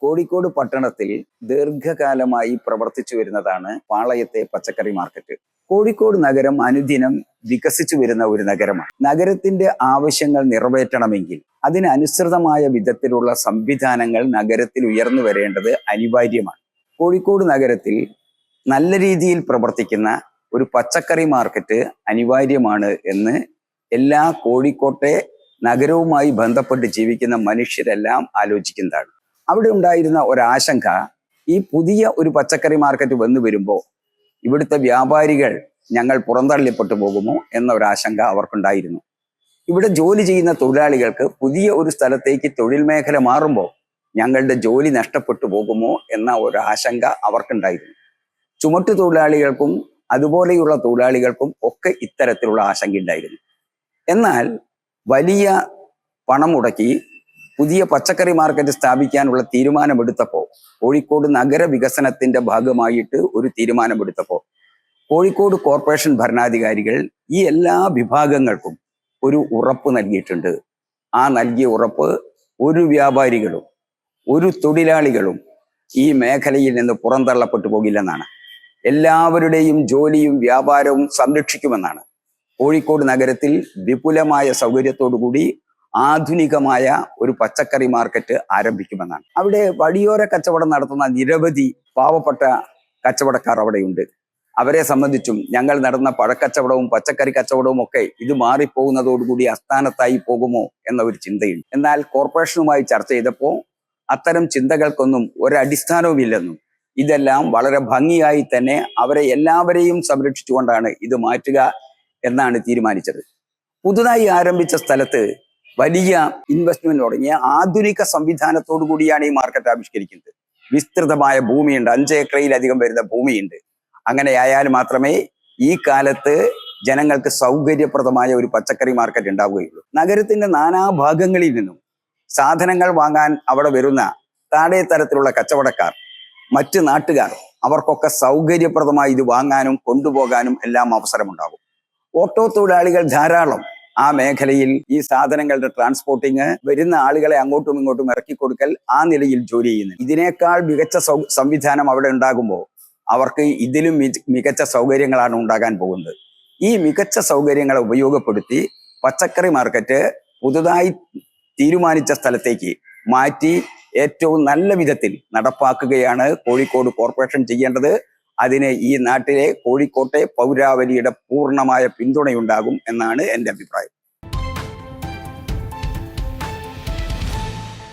കോഴിക്കോട് പട്ടണത്തിൽ ദീർഘകാലമായി പ്രവർത്തിച്ചു വരുന്നതാണ് പാളയത്തെ പച്ചക്കറി മാർക്കറ്റ്. കോഴിക്കോട് നഗരം അനുദിനം വികസിച്ചു വരുന്ന ഒരു നഗരമാണ്. നഗരത്തിന്റെ ആവശ്യങ്ങൾ നിറവേറ്റണമെങ്കിൽ അതിനനുസൃതമായ വിധത്തിലുള്ള സംവിധാനങ്ങൾ നഗരത്തിൽ ഉയർന്നു വരേണ്ടത് അനിവാര്യമാണ്. കോഴിക്കോട് നഗരത്തിൽ നല്ല രീതിയിൽ പ്രവർത്തിക്കുന്ന ഒരു പച്ചക്കറി മാർക്കറ്റ് അനിവാര്യമാണ് എന്ന് എല്ലാ കോഴിക്കോട്ടെ നഗരവുമായി ബന്ധപ്പെട്ട് ജീവിക്കുന്ന മനുഷ്യരെല്ലാം ആലോചിക്കുന്നതാണ്. അവിടെ ഉണ്ടായിരുന്ന ഒരാശങ്ക, ഈ പുതിയ ഒരു പച്ചക്കറി മാർക്കറ്റ് വന്നു വരുമ്പോൾ ഇവിടുത്തെ വ്യാപാരികൾ ഞങ്ങൾ പുറന്തള്ളപ്പെട്ടു പോകുമോ എന്ന ഒരാശങ്ക അവർക്കുണ്ടായിരുന്നു. ഇവിടെ ജോലി ചെയ്യുന്ന തൊഴിലാളികൾക്ക് പുതിയ ഒരു സ്ഥലത്തേക്ക് തൊഴിൽ മേഖല മാറുമ്പോൾ ഞങ്ങളുടെ ജോലി നഷ്ടപ്പെട്ടു പോകുമോ എന്ന ഒരു ആശങ്ക അവർക്കുണ്ടായിരുന്നു. ചുമട്ടു തൊഴിലാളികൾക്കും അതുപോലെയുള്ള തൊഴിലാളികൾക്കും ഒക്കെ ഇത്തരത്തിലുള്ള ആശങ്ക ഉണ്ടായിരുന്നു. എന്നാൽ വലിയ പണം മുടക്കി പുതിയ പച്ചക്കറി മാർക്കറ്റ് സ്ഥാപിക്കാനുള്ള തീരുമാനമെടുത്തപ്പോൾ, കോഴിക്കോട് നഗര വികസനത്തിന്റെ ഭാഗമായിട്ട് ഒരു തീരുമാനമെടുത്തപ്പോൾ കോഴിക്കോട് കോർപ്പറേഷൻ ഭരണാധികാരികൾ ഈ എല്ലാ വിഭാഗങ്ങൾക്കും ഒരു ഉറപ്പ് നൽകിയിട്ടുണ്ട്. ആ നൽകിയ ഉറപ്പ്, ഒരു വ്യാപാരികളും ഒരു തൊഴിലാളികളും ഈ മേഖലയിൽ നിന്ന് പുറന്തള്ളപ്പെട്ടു പോകില്ലെന്നാണ്. എല്ലാവരുടെയും ജോലിയും വ്യാപാരവും സംരക്ഷിക്കുമെന്നാണ്. കോഴിക്കോട് നഗരത്തിൽ വിപുലമായ സൗകര്യത്തോടുകൂടി ആധുനികമായ ഒരു പച്ചക്കറി മാർക്കറ്റ് ആരംഭിക്കുമെന്നാണ്. അവിടെ വഴിയോര കച്ചവടം നടത്തുന്ന നിരവധി പാവപ്പെട്ട കച്ചവടക്കാർ അവിടെയുണ്ട്. അവരെ സംബന്ധിച്ചും ഞങ്ങൾ നടന്ന പഴക്കച്ചവടവും പച്ചക്കറി കച്ചവടവും ഒക്കെ ഇത് മാറിപ്പോകുന്നതോടുകൂടി അസ്ഥാനത്തായി പോകുമോ എന്ന ഒരു ചിന്തയുണ്ട്. എന്നാൽ കോർപ്പറേഷനുമായി ചർച്ച ചെയ്തപ്പോൾ അത്തരം ചിന്തകൾക്കൊന്നും ഒരടിസ്ഥാനവുമില്ലെന്നും ഇതെല്ലാം വളരെ ഭംഗിയായി തന്നെ അവരെ എല്ലാവരെയും സംരക്ഷിച്ചുകൊണ്ടാണ് ഇത് മാറ്റുക എന്നാണ് തീരുമാനിച്ചത്. പുതുതായി ആരംഭിച്ച സ്ഥലത്ത് വലിയ ഇൻവെസ്റ്റ്മെന്റ് തുടങ്ങിയ ആധുനിക സംവിധാനത്തോടു കൂടിയാണ് ഈ മാർക്കറ്റ് ആവിഷ്കരിക്കുന്നത്. വിസ്തൃതമായ ഭൂമിയുണ്ട്, 5 ഏക്കറിലധികം വരുന്ന ഭൂമിയുണ്ട്. അങ്ങനെയായാൽ മാത്രമേ ഈ കാലത്ത് ജനങ്ങൾക്ക് സൗകര്യപ്രദമായ ഒരു പച്ചക്കറി മാർക്കറ്റ് ഉണ്ടാവുകയുള്ളൂ. നഗരത്തിന്റെ നാനാഭാഗങ്ങളിൽ നിന്നും സാധനങ്ങൾ വാങ്ങാൻ അവിടെ വരുന്ന താഴെ തരത്തിലുള്ള കച്ചവടക്കാർ, മറ്റ് നാട്ടുകാർ, അവർക്കൊക്കെ സൗകര്യപ്രദമായി ഇത് വാങ്ങാനും കൊണ്ടുപോകാനും എല്ലാം അവസരമുണ്ടാകും. ഓട്ടോ തൊഴിലാളികൾ ധാരാളം ആ മേഖലയിൽ ഈ സാധനങ്ങളുടെ ട്രാൻസ്പോർട്ടിങ്, വരുന്ന ആളുകളെ അങ്ങോട്ടും ഇങ്ങോട്ടും ഇറക്കി കൊടുക്കൽ, ആ നിലയിൽ ജോലി ചെയ്യുന്നു. ഇതിനേക്കാൾ മികച്ച സംവിധാനം അവിടെ ഉണ്ടാകുമ്പോൾ അവർക്ക് ഇതിലും മികച്ച സൗകര്യങ്ങളാണ് ഉണ്ടാകാൻ പോകുന്നത്. ഈ മികച്ച സൗകര്യങ്ങളെ ഉപയോഗപ്പെടുത്തി പച്ചക്കറി മാർക്കറ്റ് പുതുതായി തീരുമാനിച്ച സ്ഥലത്തേക്ക് മാറ്റി ഏറ്റവും നല്ല വിധത്തിൽ നടപ്പാക്കുകയാണ് കോഴിക്കോട് കോർപ്പറേഷൻ ചെയ്യേണ്ടത്. അതിന് ഈ നാട്ടിലെ കോഴിക്കോട്ടെ പൗരാവലിയുടെ പൂർണ്ണമായ പിന്തുണയുണ്ടാകും എന്നാണ് എൻ്റെ അഭിപ്രായം.